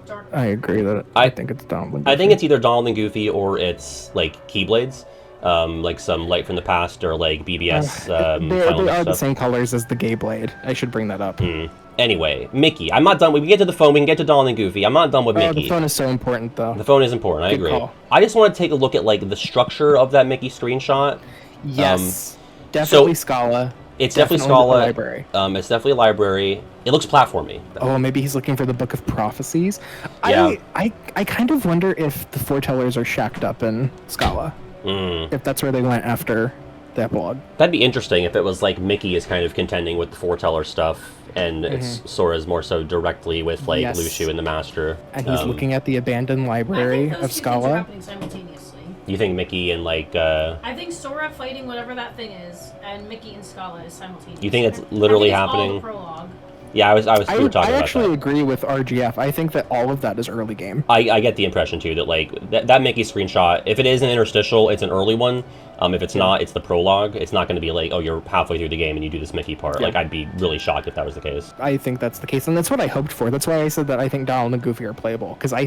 dark. I agree that I think it's Donald and Goofy. I think it's either Donald and Goofy or it's like Keyblades. Like some Light from the Past or like BBS. They are the same colors as the Gay Blade. I should bring that up. Anyway, Mickey. I'm not done. We can get to the phone. We can get to Donald and Goofy. I'm not done with Mickey. The phone is so important, though. The phone is important. I agree. Call. I just want to take a look at like the structure of that Mickey screenshot. Yes, definitely Scala. It's definitely Scala. Library. It's definitely a library. It looks platformy. Oh, maybe he's looking for the Book of Prophecies. Yeah. I kind of wonder if the foretellers are shacked up in Scala. If that's where they went after the epilogue. That'd be interesting if it was like Mickey is kind of contending with the foreteller stuff, and it's Sora's more so directly with like Lucio and the Master. And he's looking at the abandoned library of Scala. Are happening simultaneously. You think Mickey and like? I think Sora fighting whatever that thing is, and Mickey and Scala is simultaneous. You think it's literally happening? All the prologue. Yeah, I was talking about that. I actually agree with RGF. I think that all of that is early game. I get the impression, too, that, like, that Mickey screenshot, if it is an interstitial, it's an early one. If it's not, it's the prologue. It's not going to be like, oh, you're halfway through the game and you do this Mickey part. Yeah. Like, I'd be really shocked if that was the case. I think that's the case, and that's what I hoped for. That's why I said that I think Donald and Goofy are playable, because I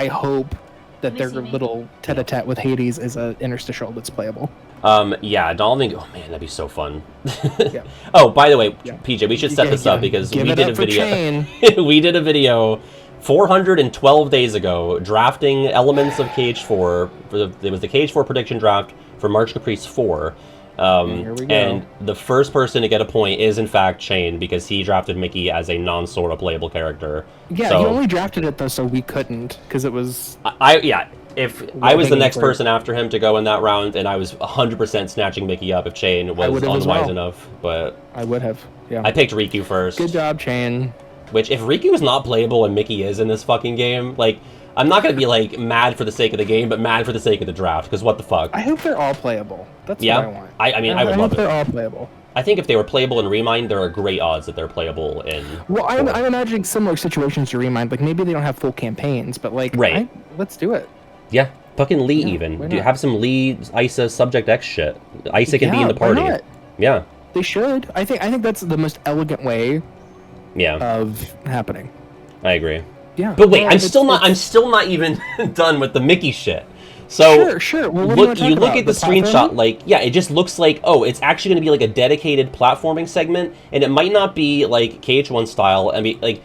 hope that their little tete-a-tete with Hades is an interstitial that's playable. Yeah, Donald and... Oh, man, that'd be so fun. Oh, by the way, PJ, we should set this up because we did a video... we did a video 412 days ago drafting elements of KH4. It was the KH4 prediction draft for March Caprice 4. And the first person to get a point is, in fact, Shane, because he drafted Mickey as a non-Sora playable character. Yeah, so, he only drafted it, though, so we couldn't, because it was... If I was the next person after him to go in that round, and I was 100% snatching Mickey up if Shane was unwise enough, but... I would have, yeah. I picked Riku first. Good job, Shane. Which, if Riku is not playable and Mickey is in this fucking game, like, I'm not going to be, like, mad for the sake of the game, but mad for the sake of the draft, because what the fuck? I hope they're all playable. That's what I want. I mean, I would love it. I hope they're all playable. I think if they were playable in Remind, there are great odds that they're playable in... Well, I'm imagining similar situations to Remind. Like, maybe they don't have full campaigns, but, like, let's do it. Yeah. Fucking Lee, even. Do you have some Lee Isa Subject X shit? Isa can be in the party. Why not? Yeah. They should. I think that's the most elegant way of happening. I agree. Yeah. But wait, I'm still not even done with the Mickey shit. So sure. Well, you look at the screenshot, like, it just looks like, oh, it's actually going to be like a dedicated platforming segment, and it might not be like KH1 style. I mean, like,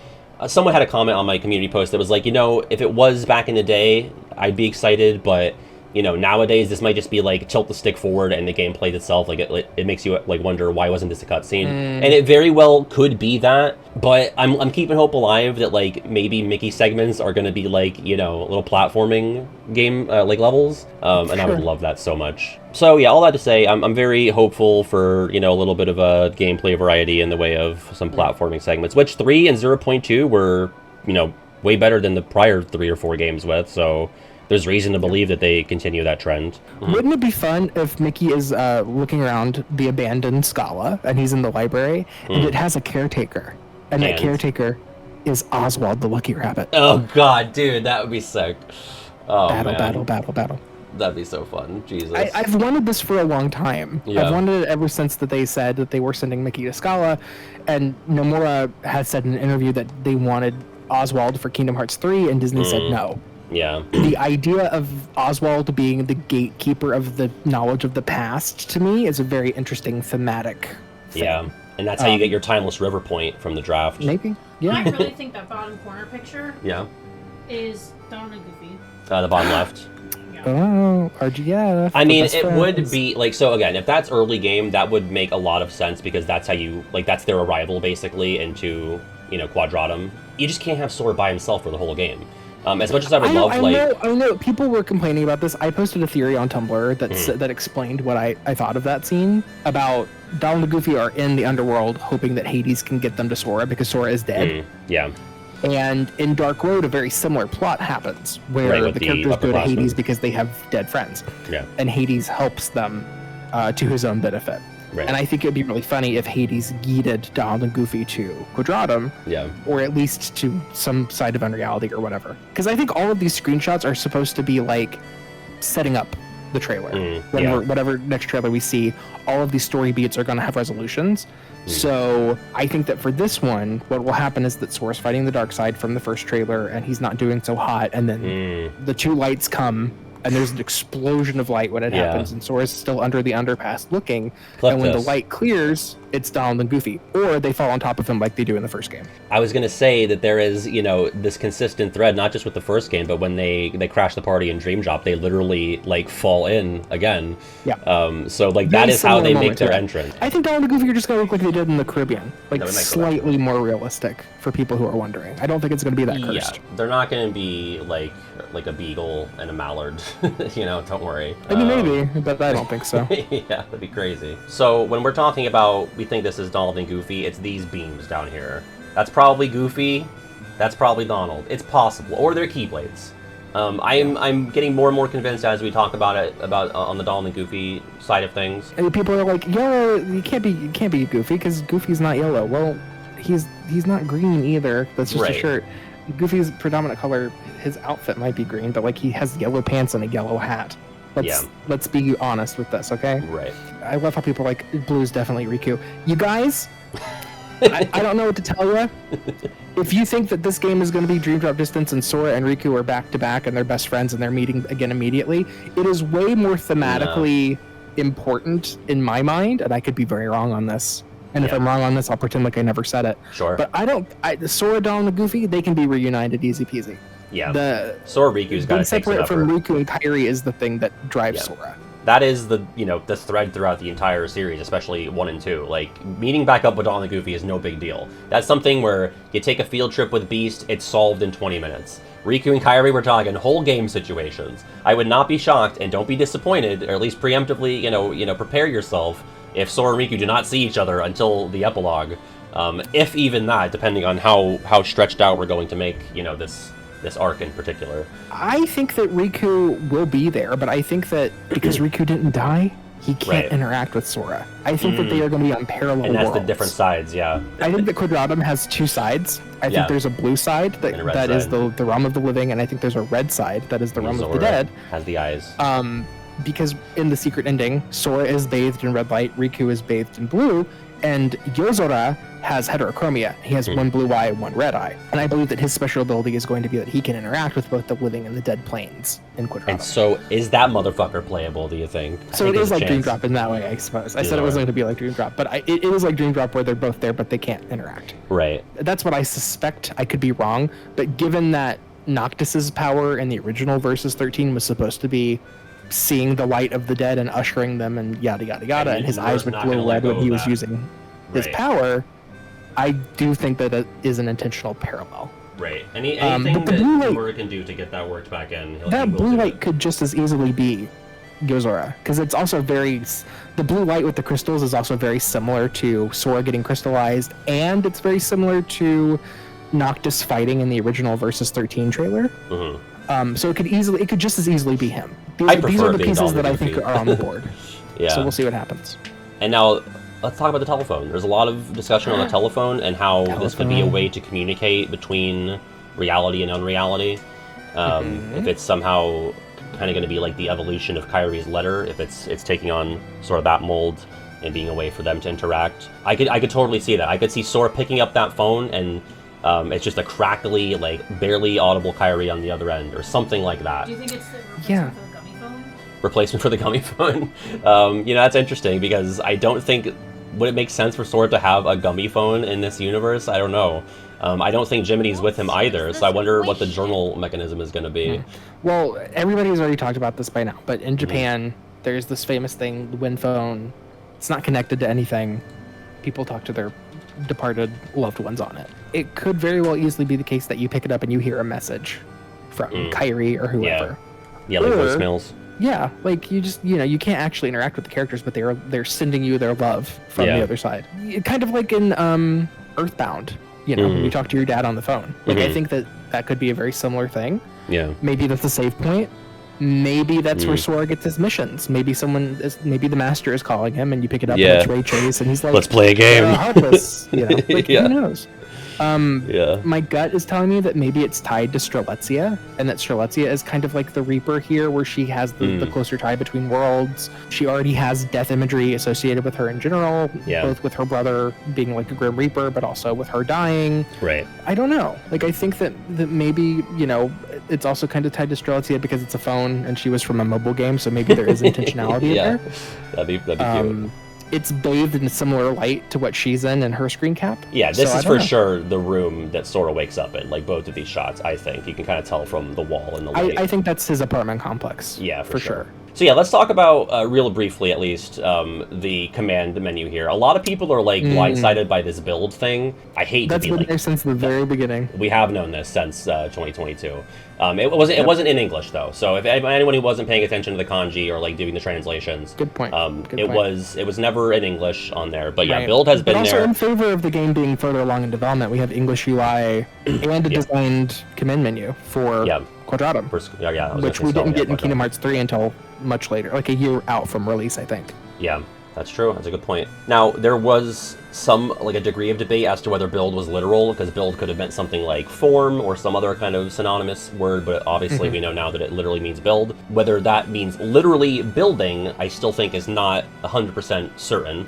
someone had a comment on my community post that was like, if it was back in the day, I'd be excited, but you know, nowadays this might just be like tilt the stick forward and the game plays itself. Like it makes you like wonder, why wasn't this a cutscene? And it very well could be that, but I'm keeping hope alive that like maybe Mickey segments are going to be like, you know, little platforming game like levels, and I would love that so much. So yeah, all that to say, I'm very hopeful for, you know, a little bit of a gameplay variety in the way of some platforming segments, which 3 and 0.2 were, you know, way better than the prior 3 or 4 games with, so there's reason to believe that they continue that trend. Wouldn't it be fun if Mickey is looking around the abandoned Scala, and he's in the library, and it has a caretaker, and that caretaker is Oswald the Lucky Rabbit. Oh god, dude, that would be sick. Oh, Battle. That'd be so fun. Jesus. I've wanted this for a long time. Yeah. I've wanted it ever since that they said that they were sending Mickey to Scala, and Nomura has said in an interview that they wanted Oswald for Kingdom Hearts 3, and Disney said no. Yeah. The idea of Oswald being the gatekeeper of the knowledge of the past, to me, is a very interesting thematic thing. Yeah, and that's how you get your timeless river point from the draft. Maybe. Yeah. I really think that bottom corner picture Yeah. is Donald and Goofy. The bottom left. Oh, RGF. I mean, it would be like, so again, if that's early game, that would make a lot of sense, because that's how you, like, that's their arrival basically into, you know, Quadratum. You just can't have Sora by himself for the whole game. As much as I would love, I know people were complaining about this. I posted a theory on Tumblr that explained what I thought of that scene, about Donald and Goofy are in the underworld hoping that Hades can get them to Sora because Sora is dead. Yeah. And in Dark Road, a very similar plot happens, where the characters go to Hades because they have dead friends. Yeah. And Hades helps them to his own benefit. Right. And I think it'd be really funny if Hades guided Donald and Goofy to Quadratum, or at least to some side of Unreality or whatever. Because I think all of these screenshots are supposed to be like setting up the trailer. Whatever next trailer we see, all of these story beats are going to have resolutions. So I think that for this one, what will happen is that Sora's fighting the dark side from the first trailer, and he's not doing so hot, and then the two lights come, and there's an explosion of light when it happens, and Sora's still under the underpass looking, and when the light clears, it's Donald and Goofy, or they fall on top of him like they do in the first game. I was going to say that there is, you know, this consistent thread, not just with the first game, but when they crash the party in Dream Drop, they literally, like, fall in again. Yeah. So, like, that is how they make their entrance. I think Donald and Goofy are just going to look like they did in the Caribbean. Like, slightly more realistic, for people who are wondering. I don't think it's going to be that cursed. Yeah, they're not going to be, like a beagle and a mallard. You know, don't worry. I mean, maybe, but I don't think so. Yeah, that'd be crazy. So, when we're talking about, we think this is Donald and Goofy, it's these beams down here. That's probably Goofy, that's probably Donald. It's possible, or they're Keyblades. I'm getting more and more convinced as we talk about it, on the Donald and Goofy side of things. And people are like, yellow, you can't be Goofy because Goofy's not yellow. Well, he's not green either. That's just a shirt. Goofy's predominant color, his outfit might be green, but like he has yellow pants and a yellow hat. Let's be honest with this, okay? Right. I love how people are like, blue's definitely Riku. You guys, I don't know what to tell you. If you think that this game is going to be Dream Drop Distance and Sora and Riku are back to back and they're best friends and they're meeting again immediately, it is way more thematically important in my mind, and I could be very wrong on this. And if I'm wrong on this, I'll pretend like I never said it. Sure. But Sora, Donald, and Goofy, they can be reunited easy peasy. Yeah. Sora Riku's got to take some separate from effort. Riku and Kairi is the thing that drives Sora. That is the thread throughout the entire series, especially 1 and 2. Like, meeting back up with Donald and Goofy is no big deal. That's something where you take a field trip with Beast, it's solved in 20 minutes. Riku and Kairi, we're talking whole game situations. I would not be shocked, and don't be disappointed, or at least preemptively, prepare yourself if Sora and Riku do not see each other until the epilogue. If even that, depending on how stretched out we're going to make, this arc in particular. I think that Riku will be there, but I think that because Riku didn't die, he can't interact with Sora. I think that they are going to be on parallel worlds. And that's the different sides, yeah. I think that Quadratum has two sides. I think there's a blue side that is the realm of the living, and I think there's a red side that is the realm of the dead. Has the eyes. Because in the secret ending, Sora is bathed in red light, Riku is bathed in blue, and Yozora has heterochromia. He has one blue eye and one red eye. And I believe that his special ability is going to be that he can interact with both the living and the dead planes in Quadratum. And so, is that motherfucker playable, do you think? So it is like Dream Drop in that way, I suppose. I said it wasn't going to be like Dream Drop, but it is like Dream Drop where they're both there, but they can't interact. Right. That's what I suspect. I could be wrong, but given that Noctis's power in the original Versus 13 was supposed to be seeing the light of the dead and ushering them and yada yada yada, and his eyes would not glow gonna let red go when he of was that. using his Right. power. I do think that it is an intentional parallel. Right. Anything but the that blue light- Nomura can do to get that worked back in, he That will blue do light it. could just as easily be Gyozora, because it's also the blue light with the crystals is also very similar to Sora getting crystallized, and it's very similar to Noctis fighting in the original Versus 13 trailer. Mm-hmm. So it could just as easily be him. These I are prefer the being pieces that I Dominic think Goofy. are on the board. Yeah. So we'll see what happens. And now, let's talk about the telephone. There's a lot of discussion on the telephone and how this could be a way to communicate between reality and unreality. If it's somehow kind of going to be like the evolution of Kyrie's letter, if it's taking on sort of that mold and being a way for them to interact. I could totally see that. I could see Sora picking up that phone and it's just a crackly, like barely audible Kyrie on the other end or something like that. Do you think it's the replacement Yeah. for the gummy phone? Replacement for the gummy phone. That's interesting because I don't think would it make sense for Sora to have a gummy phone in this universe. I don't know. I don't think Jiminy's with him either, so I wonder what the journal mechanism is going to be. Well, everybody's already talked about this by now, but in Japan, there's this famous thing, the Win phone. It's not connected to anything. People talk to their departed loved ones on it. It could very well easily be the case that you pick it up and you hear a message from Kyrie or whoever. Yeah, like Or- voicemails. Yeah, like you just you can't actually interact with the characters, but they're sending you their love from the other side. Kind of like in Earthbound, when you talk to your dad on the phone. Like I think that could be a very similar thing. Yeah. Maybe that's a save point. Maybe that's where Sora gets his missions. Maybe maybe the master is calling him, and you pick it up and it's Ray Chase, and he's like, Let's play a game. Heartless, like Yeah. who knows? Yeah. My gut is telling me that maybe it's tied to Strelitzia, and that Strelitzia is kind of like the Reaper here, where she has the closer tie between worlds. She already has death imagery associated with her in general, both with her brother being like a Grim Reaper, but also with her dying. Right. I don't know. Like, I think that maybe, it's also kind of tied to Strelitzia because it's a phone, and she was from a mobile game, so maybe there is intentionality in there. That'd be cute. It's bathed in a similar light to what she's in her screen cap. Yeah, this So I is don't for know. sure the room that Sora wakes up in, like both of these shots, I think. You can kind of tell from the wall and the light. I think that's his apartment complex. Yeah, for sure. So yeah, let's talk about, real briefly at least, the command menu here. A lot of people are like blindsided by this build thing. I hate That's to be been like, there since the very beginning. we have known this since 2022. It wasn't in English though. So if anyone who wasn't paying attention to the kanji or like doing the translations, Good point. Good it point. was never in English on there. But yeah, Right. build has But been also there. in favor of the game being further along in development, we have English UI and a designed command menu for Quadratum, I was gonna which say we Scala, didn't get in but, Kingdom Hearts 3 until much later, like a year out from release, I think. Yeah, that's true. That's a good point. Now, there was a degree of debate as to whether build was literal, because build could have meant something like form or some other kind of synonymous word, but obviously we know now that it literally means build. Whether that means literally building, I still think is not 100% certain.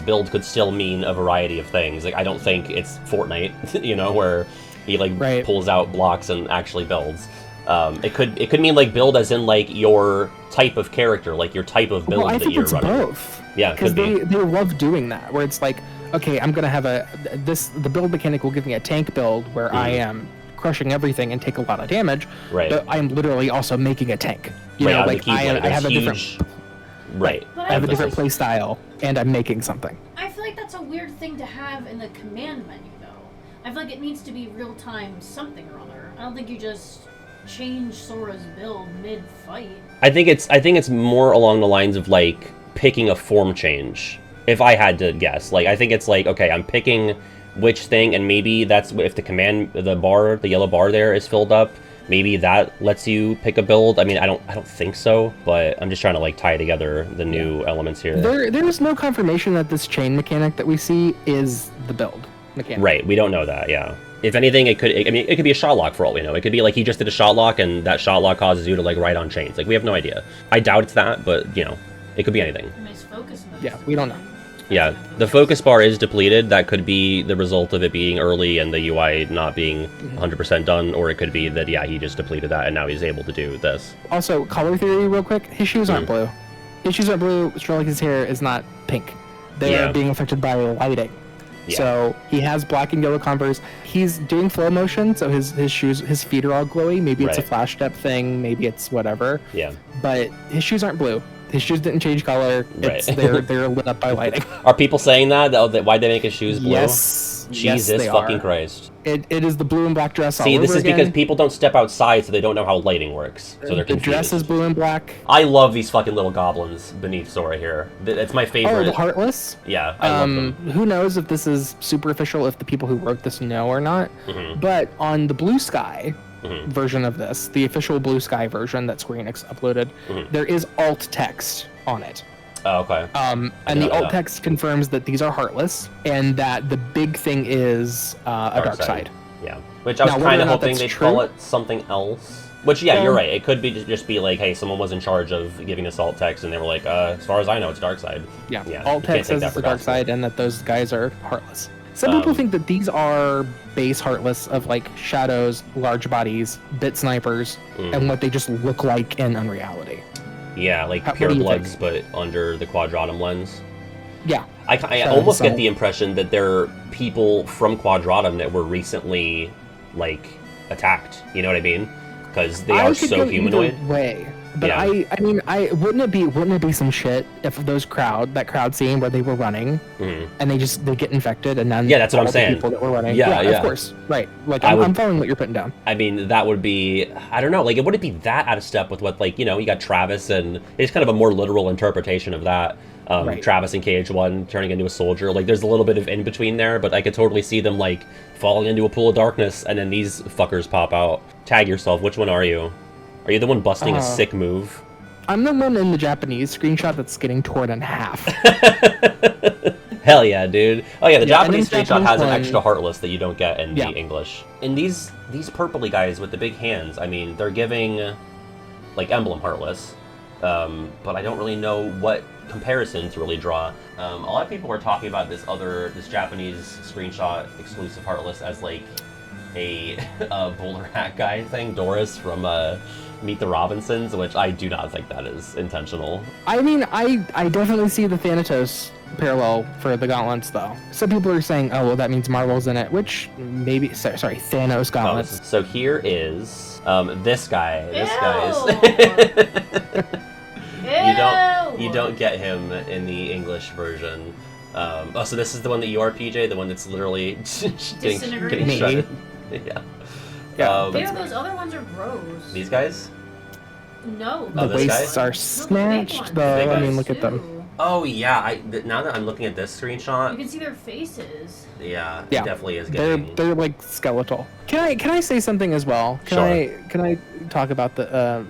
Build could still mean a variety of things. Like, I don't think it's Fortnite, where he pulls out blocks and actually builds. It could mean like build as in like your type of character, like your type of build I that think you're it's running. both. Yeah, it because could be. they love doing that, where it's like, okay, I'm gonna have the build mechanic will give me a tank build where I am crushing everything and take a lot of damage, Right. but I am literally also making a tank. Right, on the like Keyblade, I have a different huge- Right. But I have a different emphasis. play style, and I'm making something. I feel like that's a weird thing to have in the command menu, though. I feel like it needs to be real-time something or other. I don't think you just change Sora's build mid-fight. I think it's more along the lines of like picking a form change. If I had to guess, like I think it's like, okay, I'm picking which thing, and maybe that's if the yellow bar there is filled up. Maybe that lets you pick a build. I mean, I don't think so, but I'm just trying to like tie together the new elements here. There is no confirmation that this chain mechanic that we see is the build mechanic. Right, we don't know that. Yeah. If anything, it could be a shot lock for all we know. It could be like he just did a shot lock, and that shot lock causes you to like ride on chains. Like we have no idea. I doubt it's that, but it could be anything. I mean, it's focus mode. Yeah, we don't know. Yeah, the focus bar is depleted. That could be the result of it being early and the UI not being 100% done, or it could be that he just depleted that and now he's able to do this. Also, color theory real quick. His shoes aren't blue. His shoes aren't blue. Strelitz's hair is not pink. They are being affected by lighting. Yeah. So he has black and yellow Converse. He's doing flow motion, so his shoes, his feet are all glowy. Maybe it's a Right. flash step thing. Maybe it's whatever. Yeah. But his shoes aren't blue. His shoes didn't change color. It's, Right. they're lit up by lighting. Are people saying that? Oh, why'd they make his shoes blue? Yes. Jesus yes, they fucking are. Christ. It is the blue and black dress. See, all this over is again. because people don't step outside, so they don't know how lighting works. So they're the confused. dress is blue and black. I love these fucking little goblins beneath Sora here. It's my Oh, favorite. the Heartless. Yeah, I love them. Who knows if this is superficial, if the people who wrote this know or not. Mhm. But on the Bluesky Mhm. version of this, the official Bluesky version that Square Enix uploaded, Mhm. there is alt text on it. Oh, okay. And didn't the know alt that. text confirms that these are Heartless, and that the big thing is a dark side. Yeah. Which I was Now, kind whether or of not hoping that's they'd true- call it something else. Which, yeah, you're Well- right. It could be just be like, hey, someone was in charge of giving us alt text, and they were like, as far as I know, it's dark side. Yeah, Yeah, alt you can't text take says that it's for the dark gospel. side, and that those guys are Heartless. Some people think that these are base Heartless of like shadows, large bodies, bit snipers, and what they just look like in unreality. Yeah, like What pure do you bloods, but under the quadratum lens. Yeah. I Shadow almost get Assault. the impression that they're people from Quadratum that were recently, like, attacked. You know what I mean? Because they are could so go either humanoid. way. But Yeah. I mean, wouldn't it be some shit if that crowd scene where they were running Mhm. and they get infected and then Yeah, that's what all I'm the saying. people that were running. Yeah, yeah. Of course, right. Like I I'm, would- I'm following what you're putting down. I mean, that would be, I don't know, like, it wouldn't be that out of step with what, like, you know, you got Travis, and it's kind of a more literal interpretation of that. Right. Travis in KH1 turning into a soldier. Like, there's a little bit of in between there, but I could totally see them, like, falling into a pool of darkness, and then these fuckers pop out. Tag yourself. Which one are you? Are you the one busting a sick move? I'm the one in the Japanese screenshot that's getting torn in half. Hell yeah, dude. Oh yeah, the Yeah, Japanese and in screenshot has an Japanese extra Heartless that you don't get in Yeah. the English. And these purpley guys with the big hands, I mean, they're giving, like, Emblem Heartless. But I don't really know what comparison to really draw. A lot of people were talking about this Japanese screenshot exclusive Heartless as, like, a bowler hat guy thing, Doris from Meet the Robinsons, which I do not think that is intentional. I mean, I definitely see the Thanatos parallel for the Gauntlets, though. Some people are saying, oh, well, that means Marvel's in it, which maybe, sorry, Thanos Gauntlets. So here is this guy. This Ew. guy's. Ew. You don't get him in the English version. Oh, so this is the one that you are, PJ, the one that's literally getting Disintegrating. shredded. Yeah. Yeah, Ew, those other ones are gross. These guys? No. Oh, The this guy? waists are snatched, though. Big I mean, guys. look at them. Oh yeah. Now that I'm looking at this You screenshot, can see their faces. yeah, Yeah. it definitely is They're getting. like skeletal. Can I say something as well? Can I talk about the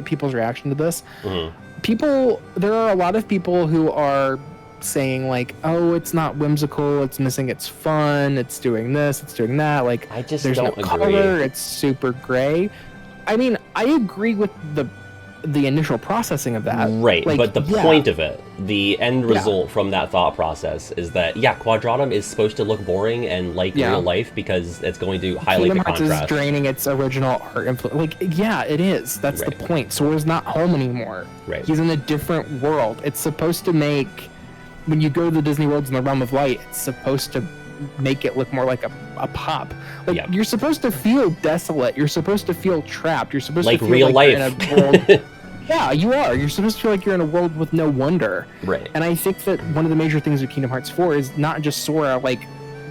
people's reaction to this? Mhm. There are a lot of people who are saying like, oh, it's not whimsical, it's missing its fun, it's doing this, it's doing that. Like, I just there's no don't agree. color, it's super gray. I mean, I agree with the initial processing of that. Right, Like, but the yeah. point of it, the end Yeah. result from that thought process is that, yeah, Quadratum is supposed to look boring and like Yeah. real life because it's going to highlight Kingdom the Hearts contrast. is draining its original art influence. Like, yeah, it is. That's Right. the point. Sora's not home anymore. Right. He's in a different world. It's supposed to make, when you go to the Disney worlds in the realm of light, it's supposed to make it look more like a pop. Like, Yeah. you're supposed to feel desolate. You're supposed to feel trapped. You're supposed Like to feel real like you're life. in a world. Yeah, you are. You're supposed to feel like you're in a world with no wonder. Right. And I think that one of the major things of Kingdom Hearts 4 is not just Sora, like,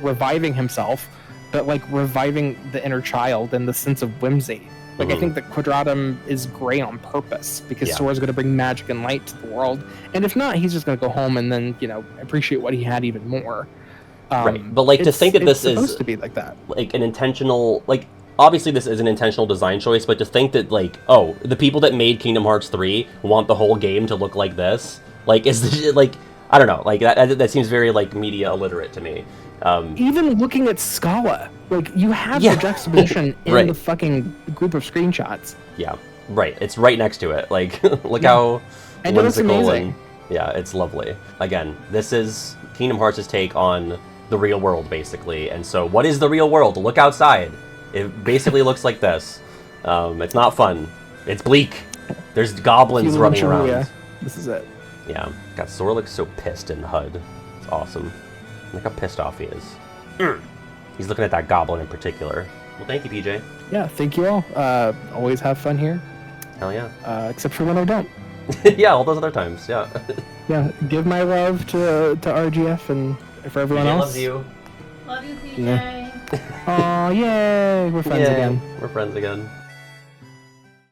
reviving himself, but, like, reviving the inner child and the sense of whimsy. Like, I think that Quadratum is gray on purpose, because Yeah. Sora's going to bring magic and light to the world. And if not, he's just going to go home and then, appreciate what he had even more. Right. But, like, to think that this it's supposed is to be like that. like an intentional, like, obviously this is an intentional design choice, but to think that, like, oh, the people that made Kingdom Hearts 3 want the whole game to look like this, like, is this, like, I don't know, like, that seems very, like, media illiterate to me. Even looking at Scala, like, you have Yeah. the juxtaposition in Right. the fucking group of screenshots. Yeah, right. It's right next to it. Like, look Yeah. how And it looks whimsical amazing. yeah, it's lovely. Again, this is Kingdom Hearts' take on the real world, basically. And so, what is the real world? Look outside. It basically looks like this. It's not fun. It's bleak. There's goblins Hilo running and around. Shibuya. This is it. Yeah. God, Sora looks so pissed in HUD. It's awesome. Look how pissed off he is. He's looking at that goblin in particular. Well, thank you, PJ. Yeah, thank you all. Always have fun here. Hell yeah. Except for when I don't. Yeah, all those other times, yeah. Yeah, give my love to RGF and for everyone PJ else. loves you. Love you, PJ. Yeah. Aw, yay! We're friends again. We're friends again.